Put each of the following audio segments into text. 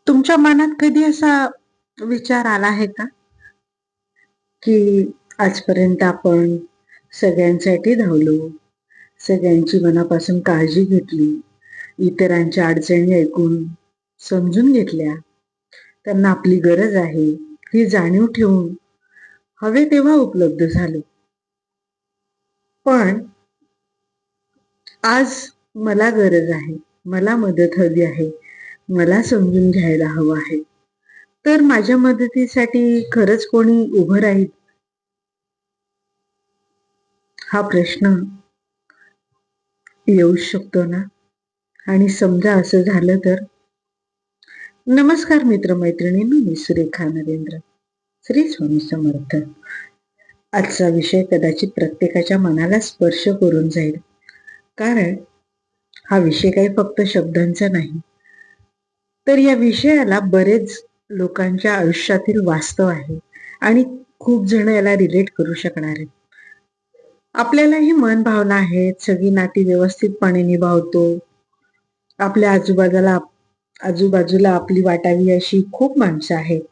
तुमच्या मनात कधी असा विचार आला आहे का, की आजपर्यंत आपण सगळ्यांसाठी धावलो, सगळ्यांची मनापासून काळजी घेतली, इतरांच्या अडचणी ऐकून समजून घेतल्या, त्यांना आपली गरज आहे ही जाणीव ठेवून हवे तेव्हा उपलब्ध झालो. पण आज मला गरज आहे, मला मदत हवी आहे, मला समजून घ्यायला हवं आहे. तर माझ्या मदतीसाठी खरंच कोणी उभं राहील? हा प्रश्न येऊ शकतो ना? आणि समजा असं झालं तर? नमस्कार मित्र-मैत्रिणींनो, मी सुरेखा नरेंद्र. श्री स्वामी समर्थ. आजचा विषय कदाचित प्रत्येकाच्या मनाला स्पर्श करून जाईल. कारण हा विषय काही फक्त शब्दांचा नाही, तर या विषयाला बरेच लोकांच्या आयुष्यातील वास्तव आहे आणि खूप जण याला रिलेट करू शकणार आहेत. आपल्यालाही मन भावना आहेत, सगळी नाती व्यवस्थितपणे निभावतो. आपल्या आजूबाजूला आपली वाटावी अशी खूप माणसं आहेत.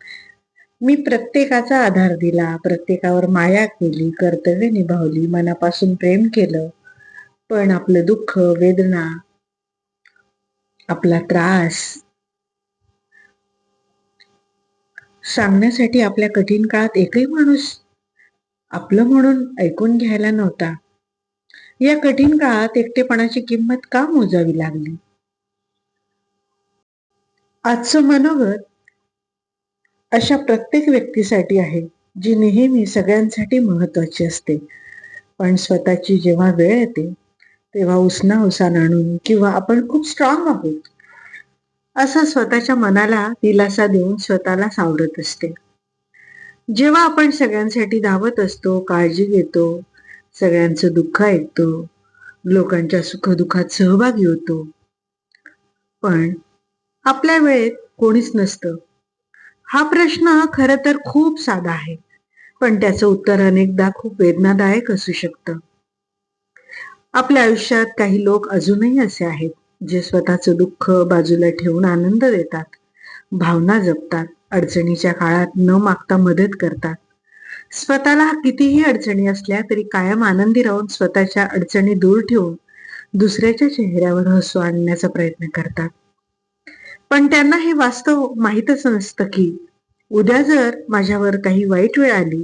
मी प्रत्येकाचा आधार दिला, प्रत्येकावर माया केली, कर्तव्य निभावली, मनापासून प्रेम केलं. पण आपलं दुःख, वेदना, आपला त्रास सांगण्यासाठी आपल्या कठीण काळात एकही माणूस आपलं म्हणून ऐकून घ्यायला नव्हता. या कठीण काळात एकटेपणाची किंमत का मोजावी लागली? आजचं मनोगत अशा प्रत्येक व्यक्तीसाठी आहे, जी नेहमी सगळ्यांसाठी महत्वाची असते. पण स्वतःची जेव्हा वेळ येते, तेव्हा उसना आणून किंवा आपण खूप स्ट्रॉंग आहोत असं स्वतःच्या मनाला दिलासा देऊन स्वतःला सावरत असते. जेव्हा आपण सगळ्यांसाठी धावत असतो, काळजी घेतो, सगळ्यांचं दुःख ऐकतो, लोकांच्या सुखदुःखात सहभागी होतो, पण आपल्या वेळेत कोणीच नसतं. हा प्रश्न खरं तर खूप साधा आहे, पण त्याचं उत्तर अनेकदा खूप वेदनादायक असू शकतं. आपल्या आयुष्यात काही लोक अजूनही असे आहेत, जे स्वतःचं दुःख बाजूला ठेवून आनंद देतात, भावना जपतात, अडचणीच्या काळात न मागता मदत करतात. स्वतःला कितीही अडचणी असल्या तरी कायम आनंदी राहून स्वतःच्या अडचणी दूर ठेवून दुसऱ्याच्या चेहऱ्यावर हसू आणण्याचा प्रयत्न करतात. पण त्यांना हे वास्तव माहीतच नसतं की उद्या जर माझ्यावर काही वाईट वेळ आली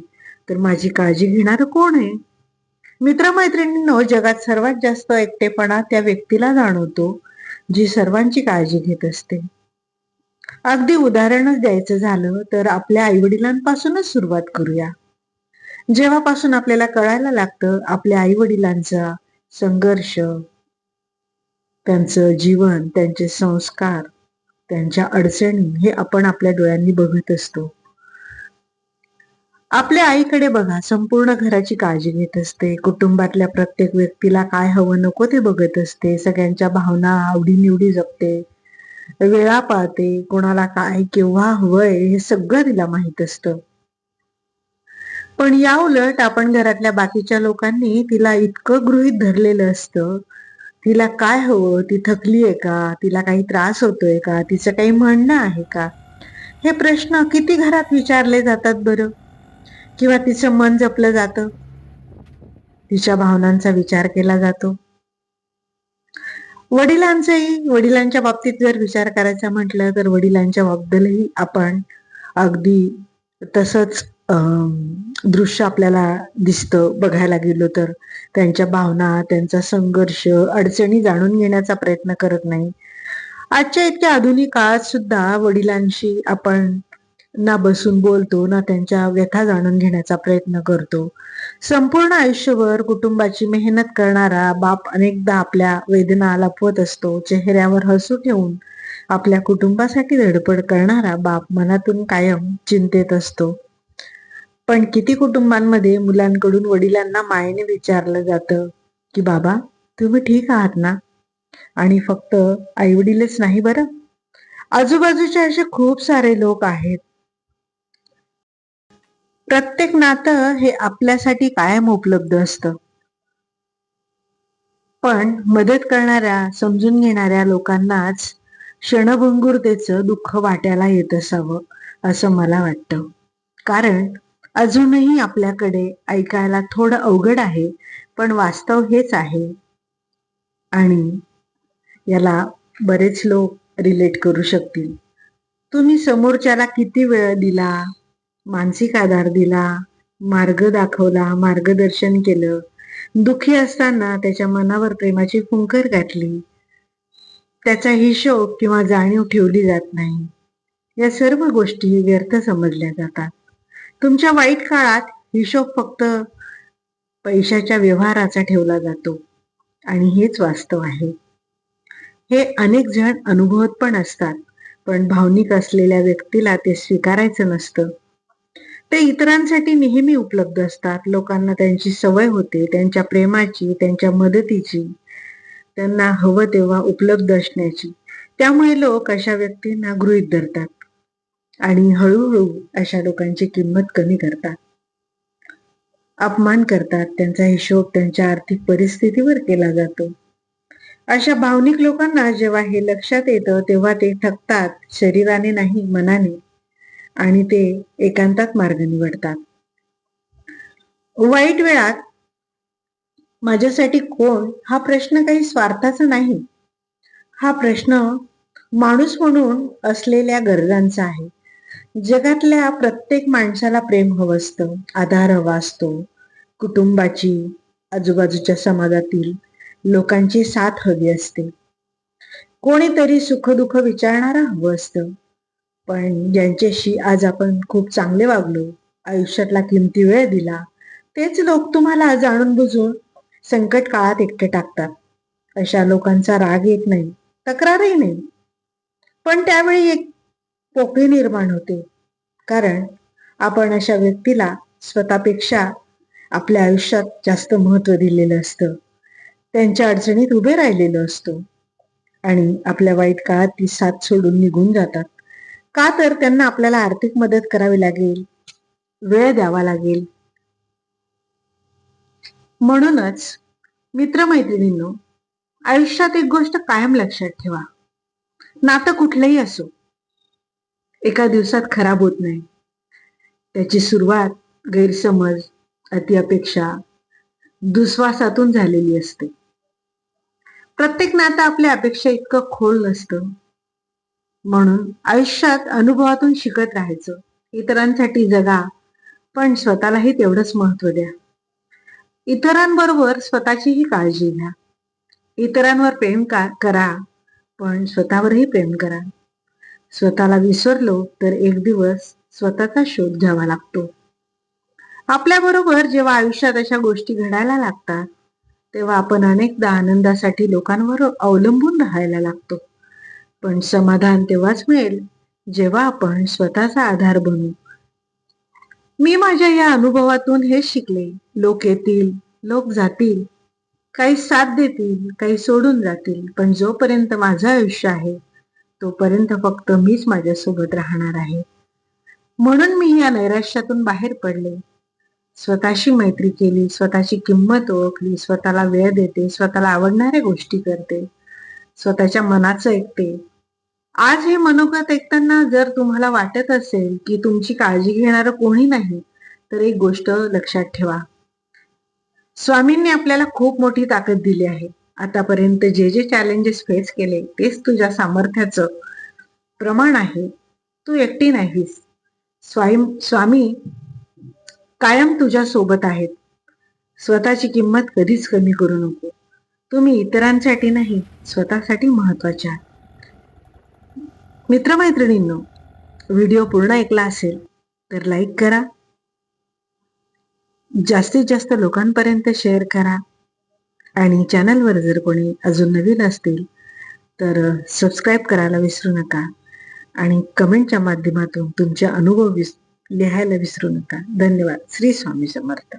तर माझी काळजी घेणारं कोण आहे? मित्रमैत्रिणींनो, जगात सर्वात जास्त एकटेपणा त्या व्यक्तीला जाणवतो जी सर्वांची काळजी घेत असते. अगदी उदाहरणच द्यायचं झालं तर आपल्या आईवडिलांपासूनच सुरुवात करूया. जेव्हापासून आपल्याला कळायला लागतं आपल्या आईवडिलांचा संघर्ष, त्यांचं जीवन, त्यांचे संस्कार, त्यांच्या अडचणी हे आपण आपल्या डोळ्यांनी बघत असतो. आपल्या आईकडे बघा, संपूर्ण घराची काळजी घेत असते, कुटुंबातल्या प्रत्येक व्यक्तीला काय हवं नको ते बघत असते, सगळ्यांच्या भावना आवडीनिवडी जपते, वेळा पाळते, कोणाला काय केव्हा हवंय हे सगळं तिला माहित असतं. पण या उलट आपण घरातल्या बाकीच्या लोकांनी तिला इतकं गृहीत धरलेलं असतं. तिला काय हवं, ती थकलीये का, तिला काही त्रास होतोय का, तिचं काही म्हणणं आहे का, हे प्रश्न किती घरात विचारले जातात बरं? किंवा तिचं मन जपलं जातं, तिच्या भावनांचा विचार केला जातो. वडिलांच्या बाबतीत जर विचार करायचा म्हटलं तर वडिलांच्या बाबतीतही आपण अगदी तसंच दृश्य आपल्याला दिसतं. बघायला गेलो तर त्यांच्या भावना, त्यांचा संघर्ष, अडचणी जाणून घेण्याचा प्रयत्न करत नाही. आजच्या इतक्या आधुनिक काळात सुद्धा वडिलांशी आपण ना बसून बोलतो, ना त्यांच्या व्यथा जाणून घेण्याचा प्रयत्न करतो. संपूर्ण आयुष्यभर कुटुंबाची मेहनत करणारा बाप अनेकदा आपल्या वेदना लपवत असतो. चेहऱ्यावर हसू ठेवून आपल्या कुटुंबासाठी धडपड करणारा बाप मनातून कायम चिंतेत असतो. पण किती कुटुंबांमध्ये मुलांकडून वडिलांना मायेने विचारलं जातं की बाबा, तुम्ही ठीक आहात ना? आणि फक्त आईवडीलच नाही बरं, आजूबाजूचे असे खूप सारे लोक आहेत. प्रत्येक नातं हे आपल्यासाठी कायम उपलब्ध असतं, पण मदत करणाऱ्या, समजून घेणाऱ्या लोकांनाच क्षणभंगुरतेचं दुःख वाट्याला येत असावं असं मला वाटतं. कारण अजूनही आपल्याकडे ऐकायला थोडं अवघड आहे, पण वास्तव हेच आहे. आणि याला बरेच लोक रिलेट करू शकतील. तुम्ही समोरच्याला किती वेळ दिला, मानसिक आधार दिला, मार्ग दाखवला, मार्गदर्शन केलं, दुःखी असताना त्याच्या मनावर प्रेमाची फुंकर घातली, त्याचा हिशोब किंवा जाणीव ठेवली जात नाही. या सर्व गोष्टी व्यर्थ समजल्या जातात. तुमच्या वाईट काळात हिशोब फक्त पैशाच्या व्यवहाराचा ठेवला जातो आणि हेच वास्तव आहे. हे अनेक जण अनुभवत पण असतात, पण भावनिक असलेल्या व्यक्तीला ते स्वीकारायचं नसतं. ते इतरांसाठी नेहमी उपलब्ध असतात. लोकांना त्यांची सवय होते, त्यांच्या प्रेमाची, त्यांच्या मदतीची, त्यांना हवं तेव्हा उपलब्ध असण्याची. त्यामुळे लोक अशा व्यक्तींना गृहीत धरतात आणि हळूहळू अशा लोकांची किंमत कमी करतात, अपमान करतात. त्यांचा हिशोब त्यांच्या आर्थिक परिस्थितीवर केला जातो. अशा भावनिक लोकांना जेव्हा हे लक्षात येतं तेव्हा ते थकतात, शरीराने नाही मनाने, आणि ते एकांतात मार्ग निवडतात. वाईट वेळात माझ्यासाठी कोण हा प्रश्न काही स्वार्थाचा नाही. हा प्रश्न माणूस म्हणून असलेल्या गरजांचा आहे. जगातल्या प्रत्येक माणसाला प्रेम हवं असतं, आधार हवा असतो, कुटुंबाची, आजूबाजूच्या समाजातील लोकांची साथ हवी असते, कोणीतरी सुखदुःख विचारणारा हवं असतं. पण ज्यांच्याशी आज आपण खूप चांगले वागलो, आयुष्यातला किमती वेळ दिला, तेच लोक तुम्हाला जाणून बुजून संकट काळात एकटे टाकतात. अशा लोकांचा राग येत नाही, तक्रारही नाही, पण त्यावेळी एक पोकळी निर्माण होते. कारण आपण अशा व्यक्तीला स्वतःपेक्षा आपल्या आयुष्यात जास्त महत्व दिलेलं असतं, त्यांच्या अडचणीत उभे राहिलेलो असतो आणि आपल्या वाईट काळात ती साथ सोडून निघून जातात. का तर त्यांना आपल्याला आर्थिक मदत करावी लागेल, वेळ द्यावा लागेल. म्हणूनच मित्रमैत्रिणींनो, आयुष्यात एक गोष्ट कायम लक्षात ठेवा. नातं कुठलंही असो, एका दिवसात खराब होत नाही. त्याची सुरुवात गैरसमज, अति अपेक्षा, दुस्वासातून झालेली असते. प्रत्येक नातं आपल्या अपेक्षा इतकं खोल नसतं. म्हणून आयुष्यात अनुभवातून शिकत राहायचं. इतरांसाठी जगा, पण स्वतःलाही तेवढंच महत्व द्या. इतरांबरोबर स्वतःचीही काळजी घ्या. इतरांवर प्रेम करा, पण स्वतःवरही प्रेम करा. स्वतःला विसरलो तर एक दिवस स्वतःचा शोध घ्यावा लागतो. आपल्या बरोबर जेव्हा आयुष्यात अशा गोष्टी घडायला लागतात, तेव्हा आपण अनेकदा आनंदासाठी लोकांवर अवलंबून राहायला लागतो. पण समाधान तेव्हाच मिळेल जेव्हा आपण स्वतःचा आधार बनू. मी माझ्या या अनुभवातून हेच शिकले. लोक येतील, लोक जातील, काही साथ देतील, काही सोडून जातील, पण जोपर्यंत माझं आयुष्य आहे तोपर्यंत फक्त मीच माझ्यासोबत राहणार आहे. म्हणून मी या नैराश्यातून बाहेर पडले, स्वतःशी मैत्री केली, स्वतःची किंमत ओळखली, स्वतःला वेळ देते, स्वतःला आवडणाऱ्या गोष्टी करते, स्वतःच्या मनाचं ऐकते. आज हे मनोगत ऐकताना जर तुम्हाला वाटत असेल की तुमची काळजी घेणारं कोणी नाही, तर एक गोष्ट लक्षात ठेवा. स्वामींनी आपल्याला खूप मोठी ताकद दिली आहे. आतापर्यंत जे जे चॅलेंजेस फेस केले तेच तुझ्या सामर्थ्याचं प्रमाण आहे. तू एकटी नाहीस. स्वामी कायम तुझ्या सोबत आहेत. स्वतःची किंमत कधीच कमी करू नको. तुम्ही इतरांसाठी नाही, स्वतःसाठी महत्वाचे आहात. मित्रमैत्रिणींनो, व्हिडिओ पूर्ण ऐकला असेल तर लाईक करा, जास्तीत जास्त लोकांपर्यंत शेअर करा आणि चॅनलवर जर कोणी अजून नवीन असतील तर सबस्क्राईब करायला विसरू नका आणि कमेंटच्या माध्यमातून तुमचे अनुभव लिहायला विसरू नका. धन्यवाद. श्री स्वामी समर्थ.